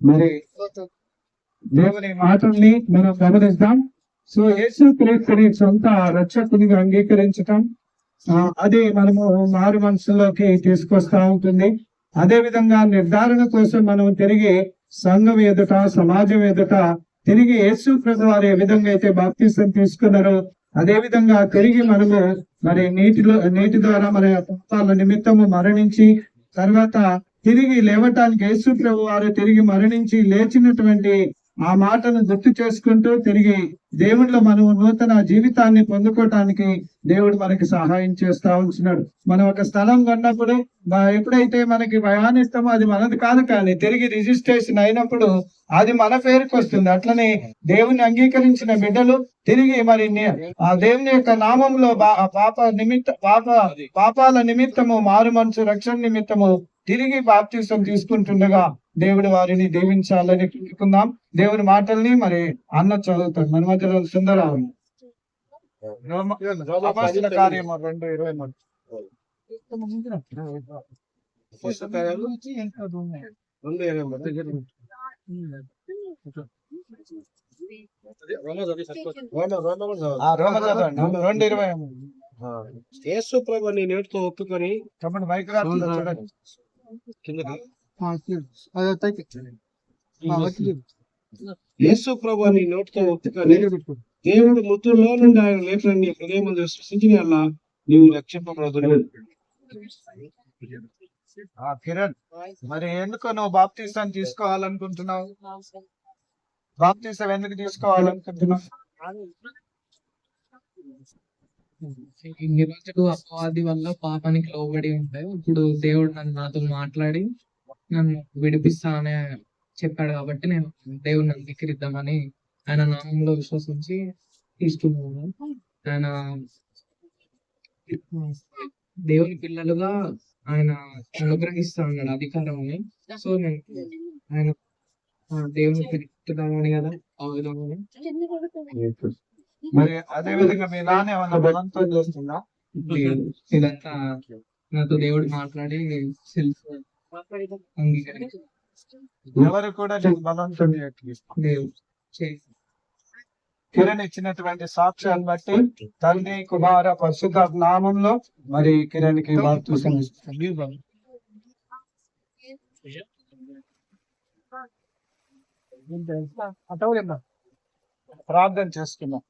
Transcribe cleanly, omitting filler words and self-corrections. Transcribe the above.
మరి దేవుని మాటల్ని మనం గమనిద్దాం. సో యేసు క్రీస్తుని సొంత రక్షకునిగా అంగీకరించటం అది మనము మారు మనసులోకి తీసుకొస్తా ఉంటుంది. అదే విధంగా నిర్ధారణ కోసం మనం తిరిగి సంఘం ఎదుట, సమాజం ఎదుట తిరిగి యేసు ప్రభు వారు ఏ విధంగా అయితే బాప్తిసం తీసుకున్నారో అదే విధంగా తిరిగి మనము మరి నీటి ద్వారా మన పాపాల నిమిత్తము మరణించి తర్వాత తిరిగి లేవటానికి యేసు ప్రభు వారు తిరిగి మరణించి లేచినటువంటి ఆ మాటను గుర్తు చేసుకుంటూ తిరిగి దేవుడిలో మనం నూతన జీవితాన్ని పొందుకోవటానికి దేవుడు మనకి సహాయం చేస్తా ఉంటున్నాడు. మనం ఒక స్థలం కొన్నప్పుడు ఎప్పుడైతే మనకి ప్రయాణిస్తామో అది మనది కాదు, కానీ తిరిగి రిజిస్ట్రేషన్ అయినప్పుడు అది మన పేరుకి వస్తుంది. అట్లనే దేవుని అంగీకరించిన బిడ్డలు తిరిగి మరి ఆ దేవుని యొక్క నామంలో పాపాల నిమిత్తము మారు మనసు రక్షణ నిమిత్తము తిరిగి బాప్తిసం తీసుకుంటుండగా దేవుడు వారిని దీవించాలని కోరుకుందాం. దేవుని మాటల్ని మరి అన్న చదువుతాడు మన మధ్యలో సుందరరావు. కార్యం 2:23 యేసు ప్రభువుని నేటితో ఒప్పుకొని యేసు ప్రభువుని నోటితో ఒప్పుకొని దేవుడు మృతుల్లో నుండి ఆయన లేఖనాన్ని హృదయం సృష్టించిన వల్ల నీవు రక్షింపబడదు. కిరణ్, మరి ఎందుకు నువ్వు బాప్తిసం తీసుకోవాలనుకుంటున్నావు? బాప్తిసం ఎందుకు తీసుకోవాలనుకుంటున్నావు? ఇన్ని రోజులు అపవాది వల్ల పాపానికి లోబడి ఉంటాయి. ఇప్పుడు దేవుడు నాతో మాట్లాడి నన్ను విడిపిస్తా అనే చెప్పాడు కాబట్టి నేను దేవుడిని అంగీకరిద్దామని ఆయన నామంలో విశ్వసించి తీసుకున్నాను. ఆయన దేవుని పిల్లలుగా ఆయన అనుగ్రహిస్తా ఉన్నాడు అధికారాన్ని. సో నేను ఆయన దేవుని పెట్టుదామని కదా ఆ విధంగా. మరి అదే విధంగా మీ నాన్న ఏమన్నా బలంతో చేస్తుందా? ఇదంతా నాతో దేవుడు మాట్లాడి సెల్ఫ్ అంగీకరించి ఎవరు కూడా బలంతో కిరణ్ ఇచ్చినటువంటి సాక్ష్యాన్ని బట్టి తండ్రి కుమార పరిశుద్ధ నామంలో మరి కిరణ్ కి బాప్తిసం ప్రార్థన చేసుకున్నాం.